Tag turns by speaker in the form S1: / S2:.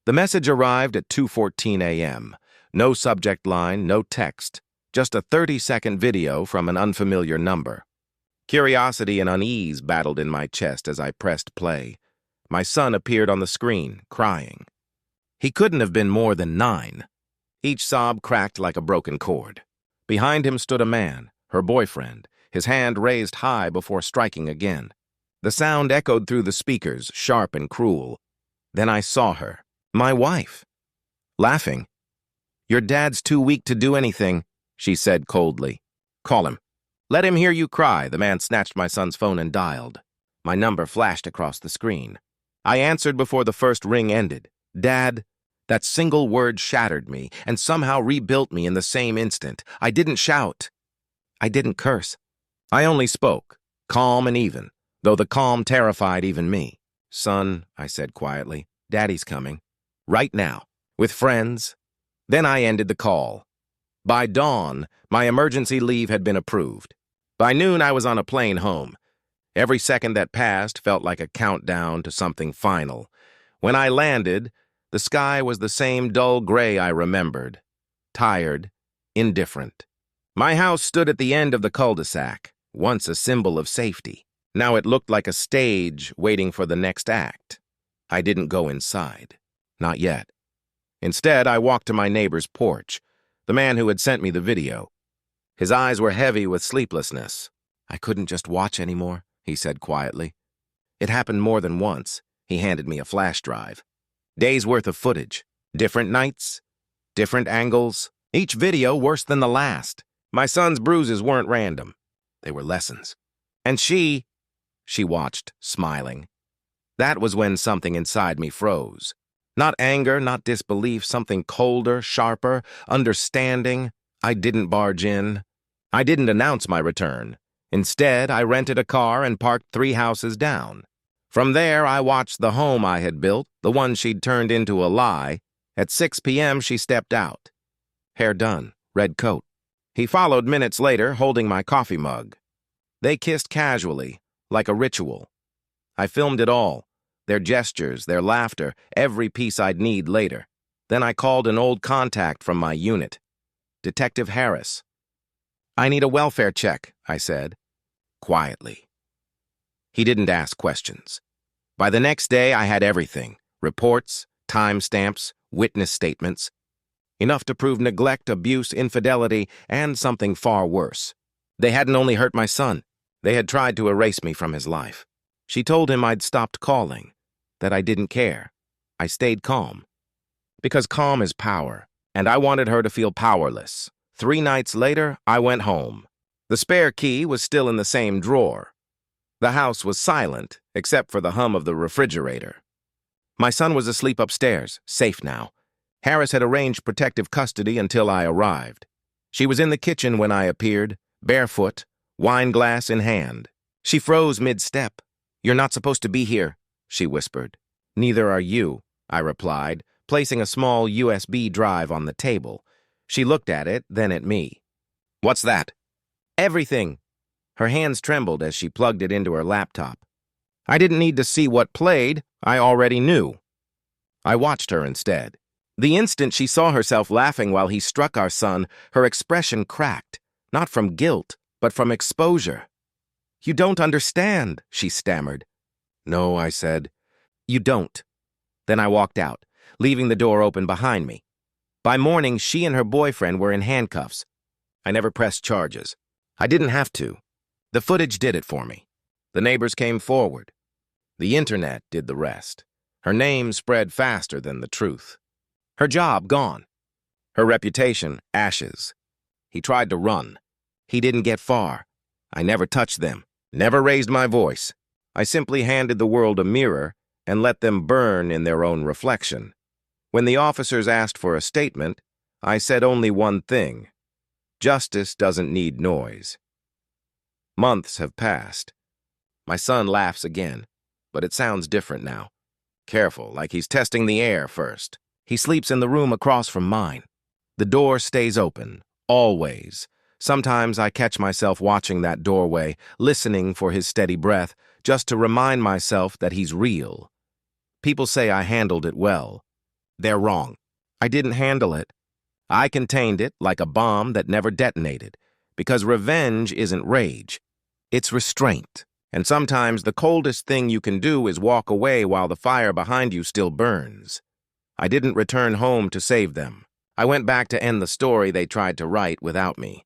S1: The message arrived at 2:14 a.m. No subject line, no text, just a 30-second video from an unfamiliar number. Curiosity and unease battled in my chest as I pressed play. My son appeared on the screen, crying. He couldn't have been more than 9. Each sob cracked like a broken cord. Behind him stood a man, her boyfriend, his hand raised high before striking again. The sound echoed through the speakers, sharp and cruel. Then I saw her, my wife, laughing. "Your dad's too weak to do anything," she said coldly. "Call him. Let him hear you cry." The man snatched my son's phone and dialed. My number flashed across the screen. I answered before the first ring ended. "Dad." That single word shattered me and somehow rebuilt me in the same instant. I didn't shout. I didn't curse. I only spoke, calm and even, though the calm terrified even me. "Son," I said quietly, "Daddy's coming. Right now. With friends." Then I ended the call. By dawn, my emergency leave had been approved. By noon, I was on a plane home. Every second that passed felt like a countdown to something final. When I landed, the sky was the same dull gray I remembered. Tired, indifferent. My house stood at the end of the cul-de-sac, once a symbol of safety. Now it looked like a stage waiting for the next act. I didn't go inside. Not yet. Instead, I walked to my neighbor's porch, the man who had sent me the video. His eyes were heavy with sleeplessness. "I couldn't just watch anymore," he said quietly. "It happened more than once." He handed me a flash drive. Days worth of footage. Different nights, different angles, each video worse than the last. My son's bruises weren't random. They were lessons. And she watched, smiling. That was when something inside me froze. Not anger, not disbelief, something colder, sharper, understanding. I didn't barge in. I didn't announce my return. Instead, I rented a car and parked 3 houses down. From there, I watched the home I had built, the one she'd turned into a lie. At 6 p.m., she stepped out. Hair done, red coat. He followed minutes later, holding my coffee mug. They kissed casually, like a ritual. I filmed it all. Their gestures, their laughter, every piece I'd need later. Then I called an old contact from my unit, Detective Harris. "I need a welfare check," I said, quietly. He didn't ask questions. By the next day, I had everything: reports, timestamps, witness statements. Enough to prove neglect, abuse, infidelity, and something far worse. They hadn't only hurt my son, they had tried to erase me from his life. She told him I'd stopped calling, that I didn't care. I stayed calm. Because calm is power, and I wanted her to feel powerless. 3 nights later, I went home. The spare key was still in the same drawer. The house was silent, except for the hum of the refrigerator. My son was asleep upstairs, safe now. Harris had arranged protective custody until I arrived. She was in the kitchen when I appeared, barefoot, wine glass in hand. She froze mid-step. "You're not supposed to be here," she whispered. "Neither are you," I replied, placing a small USB drive on the table. She looked at it, then at me. "What's that?" "Everything." Her hands trembled as she plugged it into her laptop. I didn't need to see what played, I already knew. I watched her instead. The instant she saw herself laughing while he struck our son, her expression cracked, not from guilt, but from exposure. "You don't understand," she stammered. "No," I said. "You don't." Then I walked out, leaving the door open behind me. By morning, she and her boyfriend were in handcuffs. I never pressed charges. I didn't have to. The footage did it for me. The neighbors came forward. The internet did the rest. Her name spread faster than the truth. Her job gone. Her reputation ashes. He tried to run. He didn't get far. I never touched them, never raised my voice. I simply handed the world a mirror and let them burn in their own reflection. When the officers asked for a statement, I said only one thing: justice doesn't need noise. Months have passed. My son laughs again, but it sounds different now. Careful, like he's testing the air first. He sleeps in the room across from mine. The door stays open, always. Sometimes I catch myself watching that doorway, listening for his steady breath, just to remind myself that he's real. People say I handled it well. They're wrong. I didn't handle it. I contained it like a bomb that never detonated, because revenge isn't rage. It's restraint. And sometimes the coldest thing you can do is walk away while the fire behind you still burns. I didn't return home to save them. I went back to end the story they tried to write without me.